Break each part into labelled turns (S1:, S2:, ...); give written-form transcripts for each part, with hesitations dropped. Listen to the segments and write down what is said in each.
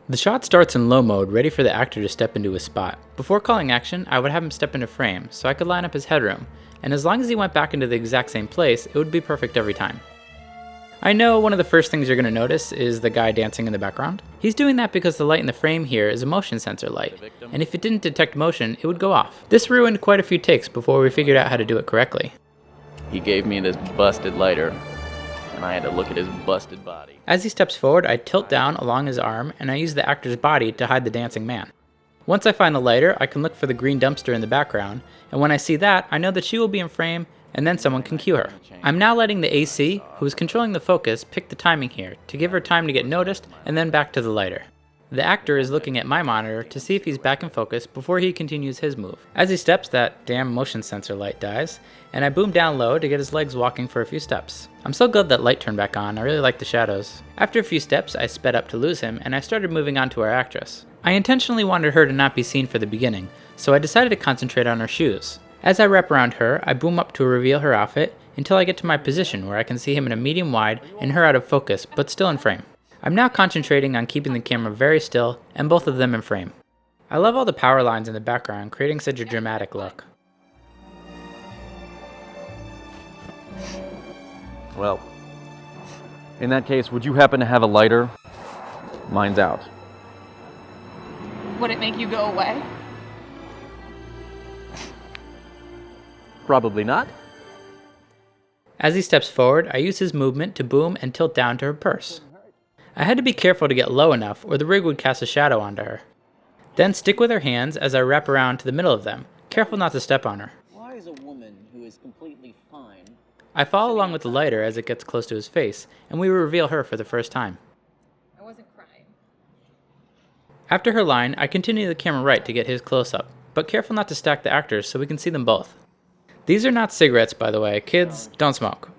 S1: The shot starts in low mode, ready for the actor to step into his spot. Before calling action, I would have him step into frame, so I could line up his headroom, and as long as he went back into the exact same place, it would be perfect every time. I know one of the first things you're going to notice is the guy dancing in the background. He's doing that because the light in the frame here is a motion sensor light, and if it didn't detect motion, it would go off. This ruined quite a few takes before we figured out how to do it correctly.
S2: He gave me this busted lighter, and I had to look at his busted body.
S1: As he steps forward, I tilt down along his arm, and I use the actor's body to hide the dancing man. Once I find the lighter, I can look for the green dumpster in the background, and when I see that, I know that she will be in frame, and then someone can cue her. I'm now letting the AC, who is controlling the focus, pick the timing here, to give her time to get noticed, and then back to the lighter. The actor is looking at my monitor to see if he's back in focus before he continues his move. As he steps, that damn motion sensor light dies, and I boom down low to get his legs walking for a few steps. I'm so glad that light turned back on, I really like the shadows. After a few steps, I sped up to lose him, and I started moving on to our actress. I intentionally wanted her to not be seen for the beginning, so I decided to concentrate on her shoes. As I wrap around her, I boom up to reveal her outfit until I get to my position where I can see him in a medium wide and her out of focus, but still in frame. I'm now concentrating on keeping the camera very still and both of them in frame. I love all the power lines in the background, creating such a dramatic look.
S2: Well, in that case, would you happen to have a lighter? Mine's out.
S3: Would it make you go away?
S2: Probably not.
S1: As he steps forward, I use his movement to boom and tilt down to her purse. I had to be careful to get low enough or the rig would cast a shadow onto her. Then stick with her hands as I wrap around to the middle of them, careful not to step on her.
S4: Why is a woman who is completely fine?
S1: I follow along with the lighter as it gets close to his face, and we reveal her for the first time.
S3: I wasn't crying.
S1: After her line, I continue the camera right to get his close-up, but careful not to stack the actors so we can see them both. These are not cigarettes, by the way. Kids, don't smoke.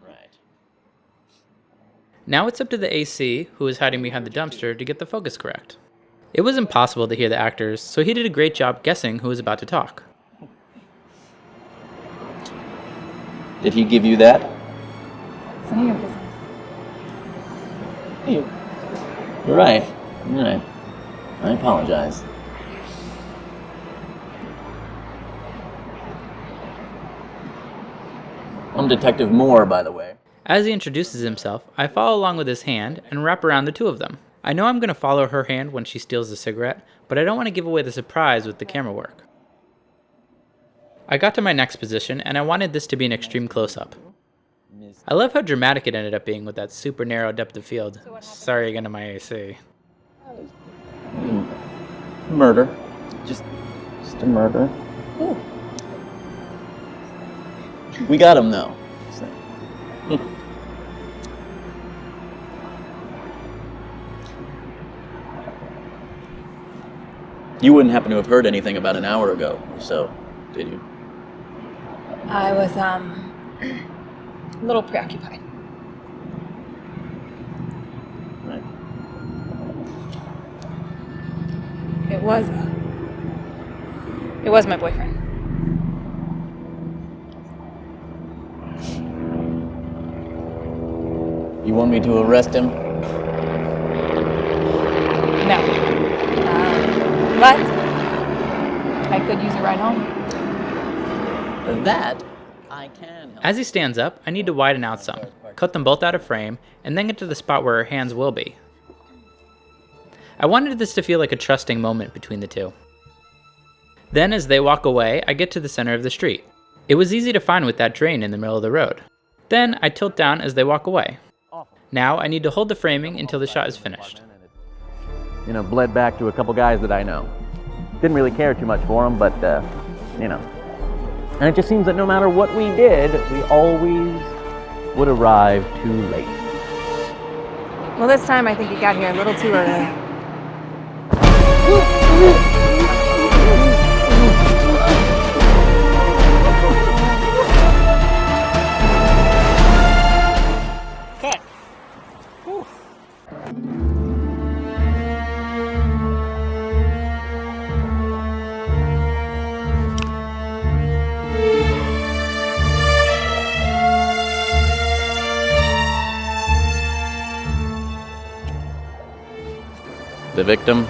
S4: Right.
S1: Now it's up to the AC, who is hiding behind the dumpster, to get the focus correct. It was impossible to hear the actors, so he did a great job guessing who was about to talk.
S4: Did he give you that?
S3: It's none of your business.
S4: You're right. You're right. I apologize. I'm Detective Moore, by the way.
S1: As he introduces himself, I follow along with his hand and wrap around the two of them. I know I'm going to follow her hand when she steals the cigarette, but I don't want to give away the surprise with the camera work. I got to my next position, and I wanted this to be an extreme close-up. I love how dramatic it ended up being with that super narrow depth of field. Sorry again to my AC.
S4: Murder. Just a murder.
S3: Ooh.
S4: We got him, though. You wouldn't happen to have heard anything about an hour ago or so, did you?
S3: I was, a little preoccupied.
S4: Right.
S3: It was my boyfriend.
S4: You want me to arrest him?
S3: No. But I could use a ride home.
S4: That I can help.
S1: As he stands up, I need to widen out some, cut them both out of frame, and then get to the spot where her hands will be. I wanted this to feel like a trusting moment between the two. Then as they walk away, I get to the center of the street. It was easy to find with that drain in the middle of the road. Then I tilt down as they walk away. Now I need to hold the framing until the shot is finished.
S2: Bled back to a couple guys that I know. Didn't really care too much for them, but, And it just seems that no matter what we did, we always would arrive too late.
S3: Well, this time I think you got here a little too early.
S4: The victim?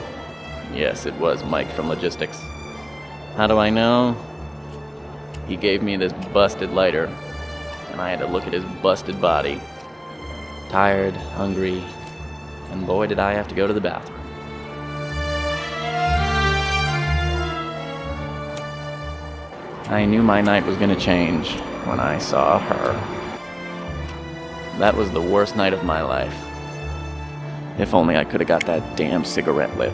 S4: Yes, it was Mike from logistics. How do I know? He gave me this busted lighter, and I had to look at his busted body. Tired, hungry, and boy did I have to go to the bathroom. I knew my night was gonna change when I saw her. That was the worst night of my life. If only I could have got that damn cigarette lit.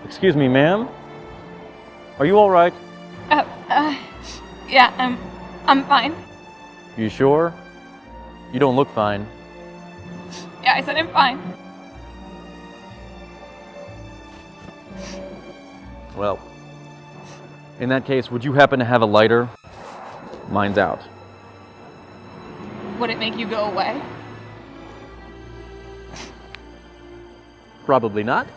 S2: Excuse me, ma'am? Are you all right?
S3: Yeah, I'm fine.
S2: You sure? You don't look fine.
S3: Yeah, I said I'm fine.
S2: Well, in that case, would you happen to have a lighter? Mine's out.
S3: Would it make you go away?
S2: Probably not.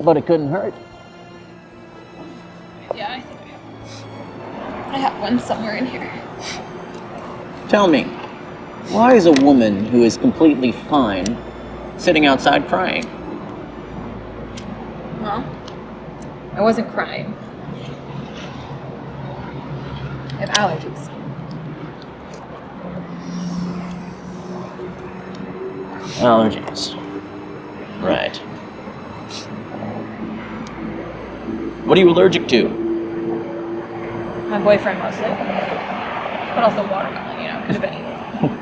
S4: But it couldn't hurt.
S3: Yeah, I think I have one somewhere in here.
S4: Tell me, why is a woman who is completely fine sitting outside crying?
S3: Well, I wasn't crying. I have allergies.
S4: Allergies. Right. What are you allergic to?
S3: My boyfriend mostly. But also watermelon, you know, could have been anything.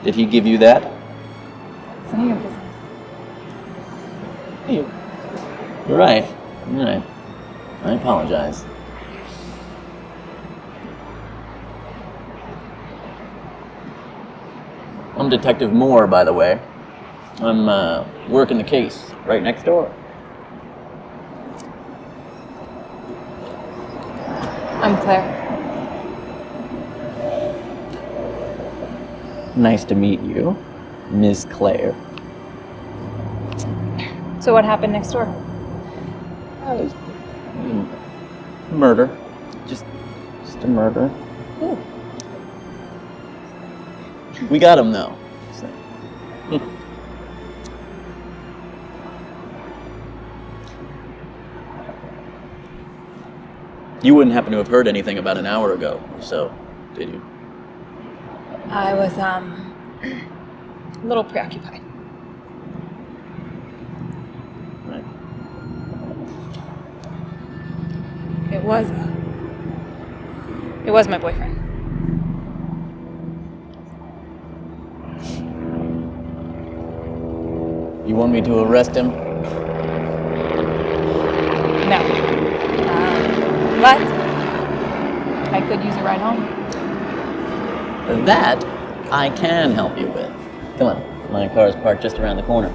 S4: Did he give you that?
S3: It's none of your business.
S4: You're right. You're right. I apologize. I'm Detective Moore, by the way. I'm working the case right next door.
S3: I'm Claire.
S4: Nice to meet you, Miss Claire.
S3: So what happened next door?
S4: Murder. Just a murder.
S3: Ooh.
S4: We got him though. So. You wouldn't happen to have heard anything about an hour ago or so, did you?
S3: I was, a little preoccupied.
S4: Right.
S3: It was my boyfriend.
S4: You want me to arrest him?
S3: No. But I could use a ride home.
S4: That I can help you with. Come on, my car's parked just around the corner.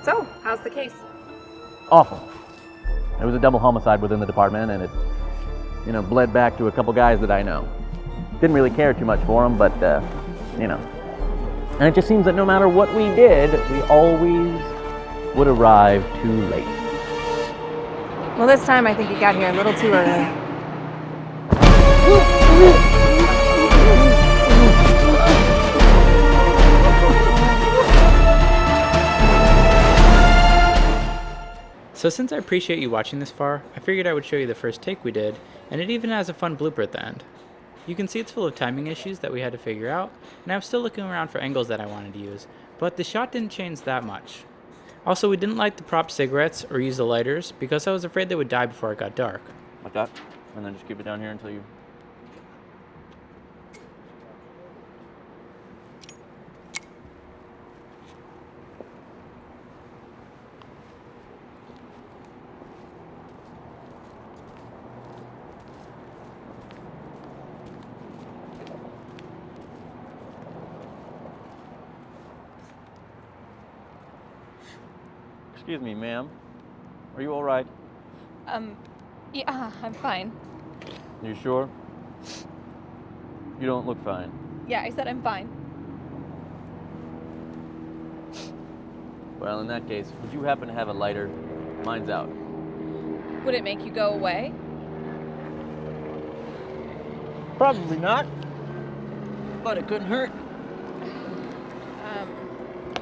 S3: So, how's the case?
S2: Awful. It was a double homicide within the department, and it, bled back to a couple guys that I know. Didn't really care too much for them, but, And it just seems that no matter what we did, we always would arrive too late.
S3: Well, this time I think you got here a little too early.
S1: So since I appreciate you watching this far, I figured I would show you the first take we did, and it even has a fun blooper at the end. You can see it's full of timing issues that we had to figure out, and I'm still looking around for angles that I wanted to use, but the shot didn't change that much. Also, we didn't light the prop cigarettes or use the lighters because I was afraid they would die before it got dark.
S2: Like that, and then just keep it down here until you... Excuse me, ma'am. Are you all right?
S3: Yeah, I'm fine.
S2: You sure? You don't look fine.
S3: Yeah, I said I'm fine.
S2: Well, in that case, would you happen to have a lighter? Mine's out.
S3: Would it make you go away?
S2: Probably not. But it couldn't hurt.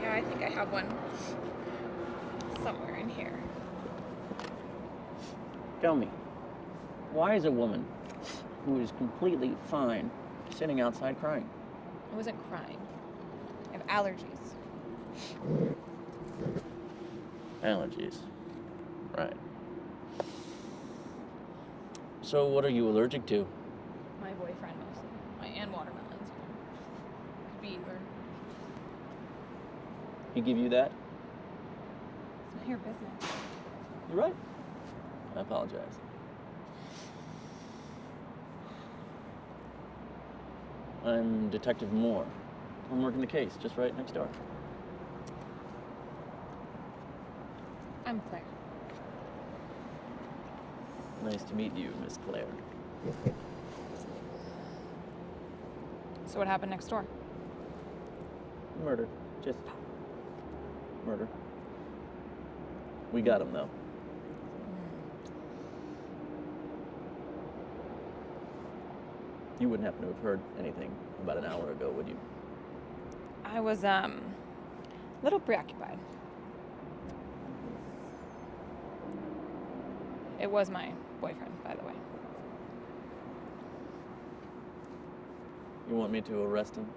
S3: Yeah, I think I have one somewhere in here.
S4: Tell me, why is a woman who is completely fine sitting outside crying?
S3: I wasn't crying. I have allergies.
S4: Allergies. Right. So what are you allergic to?
S3: My boyfriend mostly. And watermelons. Could be either.
S4: He give you that?
S3: It's not your business.
S4: You're right. I apologize. I'm Detective Moore. I'm working the case just right next door.
S3: I'm Claire.
S4: Nice to meet you, Miss Claire.
S3: So what happened next door?
S4: Murder. Just murder. We got him, though. You wouldn't happen to have heard anything about an hour ago, would you?
S3: I was, a little preoccupied. It was my boyfriend, by the way.
S4: You want me to arrest him?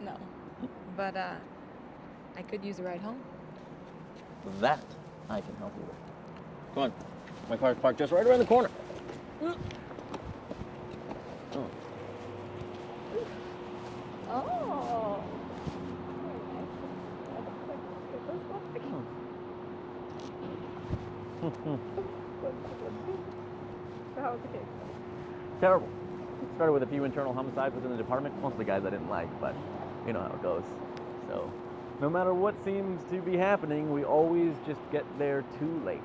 S3: No. But, I could use a ride home.
S4: That I can help you with. Come on. My car's parked just right around the corner. Oh.
S3: Oh. So how was the case?
S2: Terrible. Started with a few internal homicides within the department, mostly guys I didn't like, but you know how it goes. So, no matter what seems to be happening, we always just get there too late.